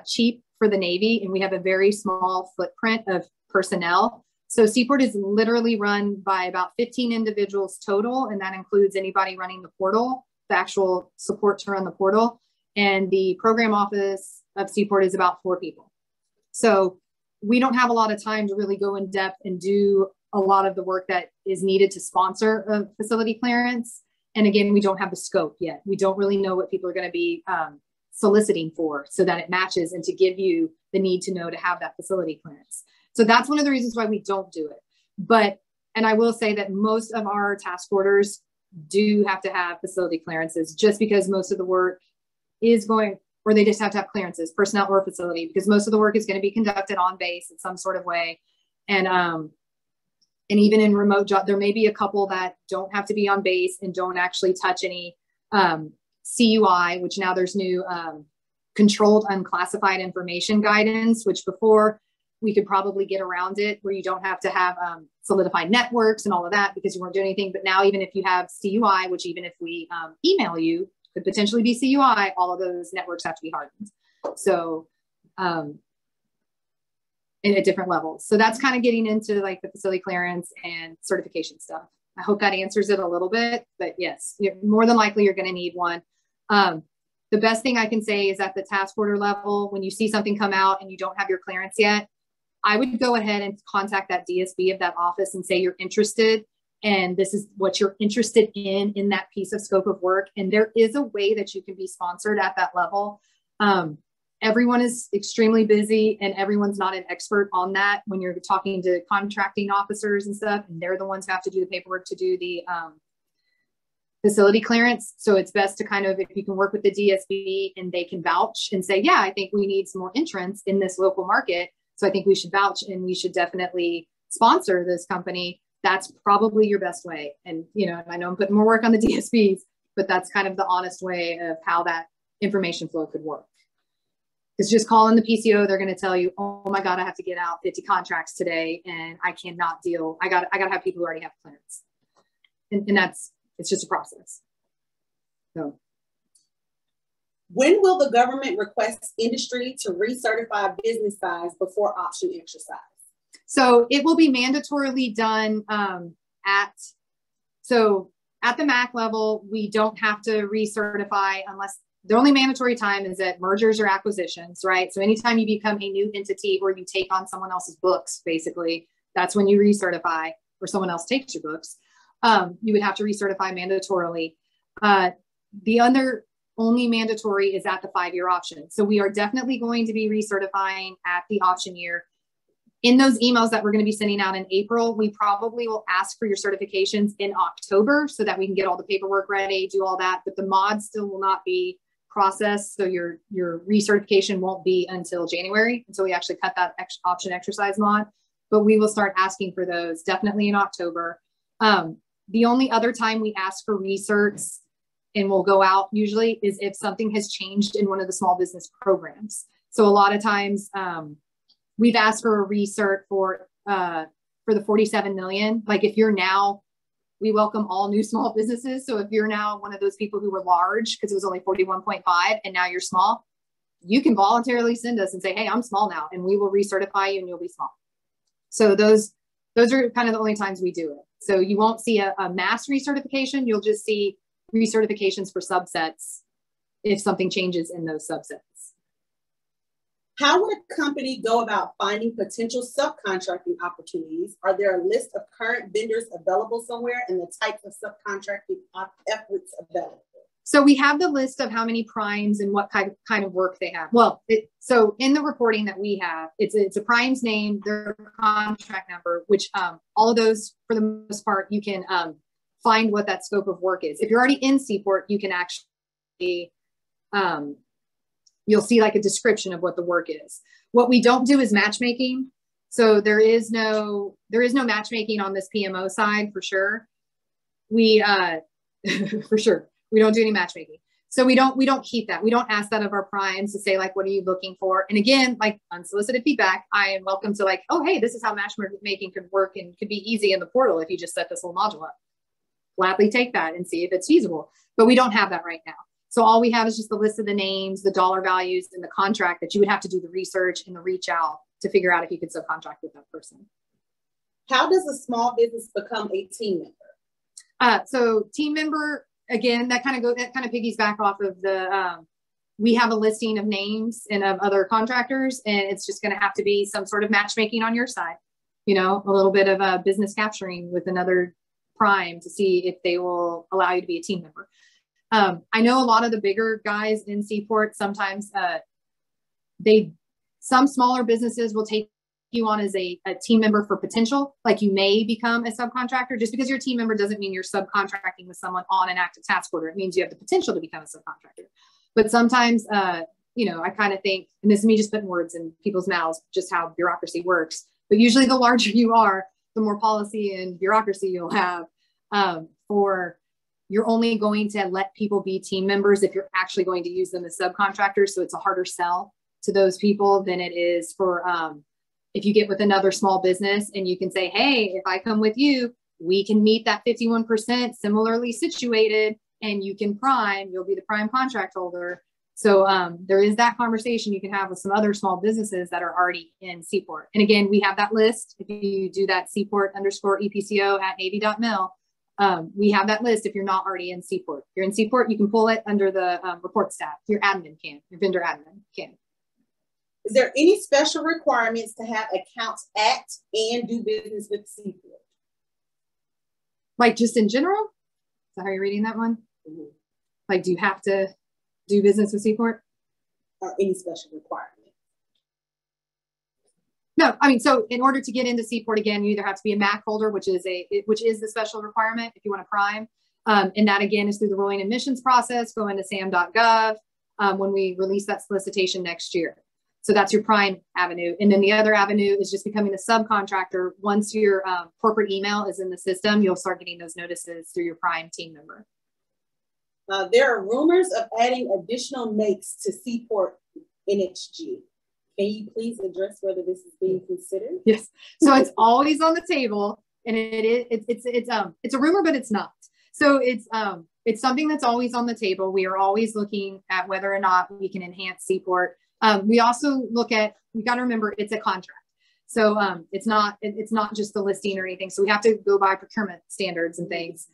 cheap for the Navy, and we have a very small footprint of personnel. So SeaPort is literally run by about 15 individuals total, and that includes anybody running the portal, the actual support to run the portal, and the program office of SeaPort is about 4 people. So we don't have a lot of time to really go in depth and do a lot of the work that is needed to sponsor a facility clearance. And again, we don't have the scope yet. We don't really know what people are going to be soliciting for so that it matches and to give you the need to know to have that facility clearance. So that's one of the reasons why we don't do it. But, and I will say that most of our task orders do have to have facility clearances just because most of the work is going, or they just have to have clearances, personnel or facility, because most of the work is going to be conducted on base in some sort of way. And even in remote job, there may be a couple that don't have to be on base and don't actually touch any CUI, which now there's new controlled unclassified information guidance, which before we could probably get around it where you don't have to have solidified networks and all of that because you weren't doing anything. But now even if you have CUI, which even if we email you, could potentially be CUI, all of those networks have to be hardened. So at different levels. So that's kind of getting into like the facility clearance and certification stuff. I hope that answers it a little bit, but yes, more than likely you're going to need one. The best thing I can say is at the task order level, when you see something come out and you don't have your clearance yet, I would go ahead and contact that DSB of that office and say you're interested and this is what you're interested in that piece of scope of work. And there is a way that you can be sponsored at that level. Everyone is extremely busy and everyone's not an expert on that when you're talking to contracting officers and stuff, and they're the ones who have to do the paperwork to do the facility clearance. So it's best to kind of, if you can work with the DSB and they can vouch and say, yeah, I think we need some more entrants in this local market. So I think we should vouch and we should definitely sponsor this company. That's probably your best way. And, you know, I know I'm putting more work on the DSBs, but that's kind of the honest way of how that information flow could work. It's just calling the PCO. They're going to tell you, oh my God, I have to get out 50 contracts today and I cannot deal. I got to have people who already have clearance. And it's just a process. So. When will the government request industry to recertify business size before option exercise? So it will be mandatorily done at the MAC level. We don't have to recertify unless the only mandatory time is at mergers or acquisitions, right? So anytime you become a new entity or you take on someone else's books, basically, that's when you recertify or someone else takes your books. You would have to recertify mandatorily. The other only mandatory is at the 5-year option. So we are definitely going to be recertifying at the option year. In those emails that we're going to be sending out in April, we probably will ask for your certifications in October so that we can get all the paperwork ready, do all that, but the mod still will not be processed. So your recertification won't be until January, until we actually cut that option exercise mod, but we will start asking for those definitely in October. The only other time we ask for recerts and we'll go out usually is if something has changed in one of the small business programs. So a lot of times, we've asked for a recert for the 47 million. Like if you're now, we welcome all new small businesses. So if you're now one of those people who were large because it was only 41.5 and now you're small, you can voluntarily send us and say, hey, I'm small now, and we will recertify you and you'll be small. So those are kind of the only times we do it. So you won't see a mass recertification. You'll just see recertifications for subsets if something changes in those subsets. How would a company go about finding potential subcontracting opportunities? Are there a list of current vendors available somewhere and the types of subcontracting efforts available? So we have the list of how many primes and what kind of work they have. Well, so in the reporting that we have, it's a prime's name, their contract number, which all of those, for the most part, you can find what that scope of work is. If you're already in SeaPort, you can actually you'll see like a description of what the work is. What we don't do is matchmaking. So there is no matchmaking on this PMO side for sure. We for sure we don't do any matchmaking. So we don't keep that. We don't ask that of our primes to say like, what are you looking for? And again, like unsolicited feedback, I am welcome to like, oh hey, this is how matchmaking could work and could be easy in the portal if you just set this little module up. Gladly take that and see if it's feasible. But we don't have that right now. So all we have is just the list of the names, the dollar values, and the contract that you would have to do the research and the reach out to figure out if you could subcontract with that person. How does a small business become a team member? So team member, again, that kind of piggies back off of the, we have a listing of names and of other contractors, and it's just going to have to be some sort of matchmaking on your side, you know, a little bit of business capturing with another prime to see if they will allow you to be a team member. I know a lot of the bigger guys in SeaPort, sometimes some smaller businesses will take you on as a team member for potential, like you may become a subcontractor. Just because you're a team member doesn't mean you're subcontracting with someone on an active task order. It means you have the potential to become a subcontractor. But sometimes, you know, I kind of think, and this is me just putting words in people's mouths, just how bureaucracy works. But usually the larger you are, the more policy and bureaucracy you'll have you're only going to let people be team members if you're actually going to use them as subcontractors. So it's a harder sell to those people than it is for if you get with another small business and you can say, hey, if I come with you, we can meet that 51% similarly situated and you can prime, you'll be the prime contract holder. So there is that conversation you can have with some other small businesses that are already in SeaPort. And again, we have that list. If you do that SeaPort_EPCO@navy.mil, we have that list if you're not already in SeaPort. If you're in SeaPort, you can pull it under the report staff. Your admin can, your vendor admin can. Is there any special requirements to have accounts at and do business with SeaPort? Like just in general? Is that how you're reading that one? Mm-hmm. Like, do you have to do business with SeaPort? Or any special requirements? No, I mean, so in order to get into SeaPort, again, you either have to be a MAC holder, which is the special requirement if you want to prime. And that again is through the rolling admissions process, go into sam.gov when we release that solicitation next year. So that's your prime avenue. And then the other avenue is just becoming a subcontractor. Once your corporate email is in the system, you'll start getting those notices through your prime team member. There are rumors of adding additional NAICS to SeaPort NxG. Can you please address whether this is being considered? Yes. So it's always on the table, and it's a rumor, but it's not. So it's something that's always on the table. We are always looking at whether or not we can enhance SeaPort. We also look at, we got to remember it's a contract. So it's not just the listing or anything. So we have to go by procurement standards and things.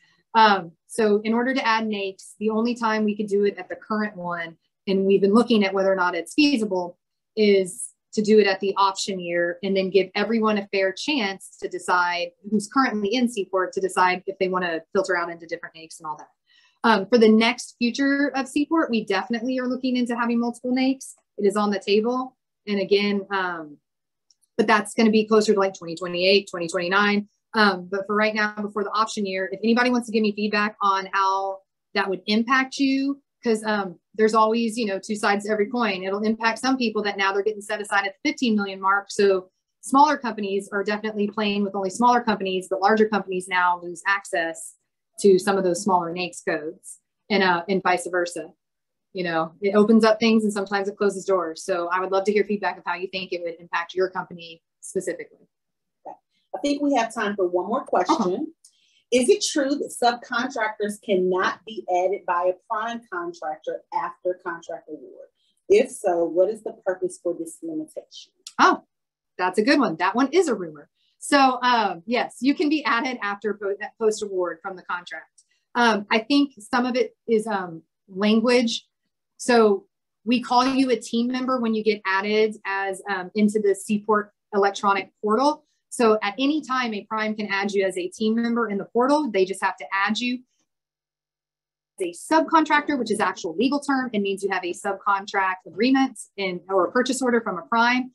So in order to add NAICS, the only time we could do it at the current one, and we've been looking at whether or not it's feasible, is to do it at the option year and then give everyone a fair chance to decide, who's currently in SeaPort, to decide if they want to filter out into different NAICS and all that. For the next future of SeaPort, we definitely are looking into having multiple NAICS. It is on the table. And again, but that's going to be closer to like 2028, 2029. But for right now, before the option year, if anybody wants to give me feedback on how that would impact you, because there's always, you know, two sides to every coin. It'll impact some people that now they're getting set aside at the 15 million mark. So smaller companies are definitely playing with only smaller companies, but larger companies now lose access to some of those smaller NAICS codes, and vice versa. You know, it opens up things and sometimes it closes doors. So I would love to hear feedback of how you think it would impact your company specifically. Okay. I think we have time for one more question. Is it true that subcontractors cannot be added by a prime contractor after contract award? If so, what is the purpose for this limitation? Oh, that's a good one. That one is a rumor. So yes, you can be added after post-award from the contract. I think some of it is language. So we call you a team member when you get added as into the SeaPort electronic portal. So at any time, a prime can add you as a team member in the portal. They just have to add you as a subcontractor, which is actual legal term. It means you have a subcontract agreement or a purchase order from a prime.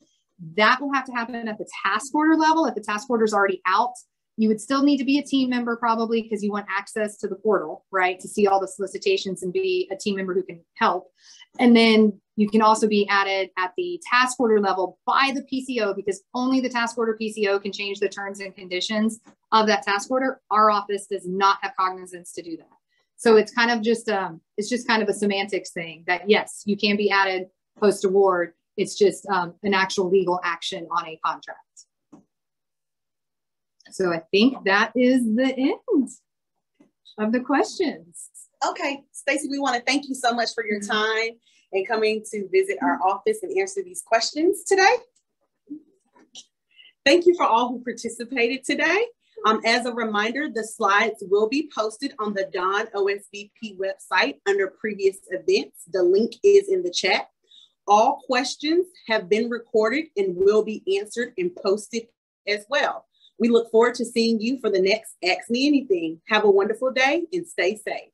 That will have to happen at the task order level. If the task order is already out, you would still need to be a team member probably because you want access to the portal, right? To see all the solicitations and be a team member who can help. And then you can also be added at the task order level by the PCO because only the task order PCO can change the terms and conditions of that task order. Our office does not have cognizance to do that. So it's kind of just, it's just kind of a semantics thing that yes, you can be added post-award. It's just an actual legal action on a contract. So I think that is the end of the questions. Okay, Stacy, we want to thank you so much for your time and coming to visit our office and answer these questions today. Thank you for all who participated today. As a reminder, the slides will be posted on the DON OSBP website under previous events. The link is in the chat. All questions have been recorded and will be answered and posted as well. We look forward to seeing you for the next Ask Me Anything. Have a wonderful day and stay safe.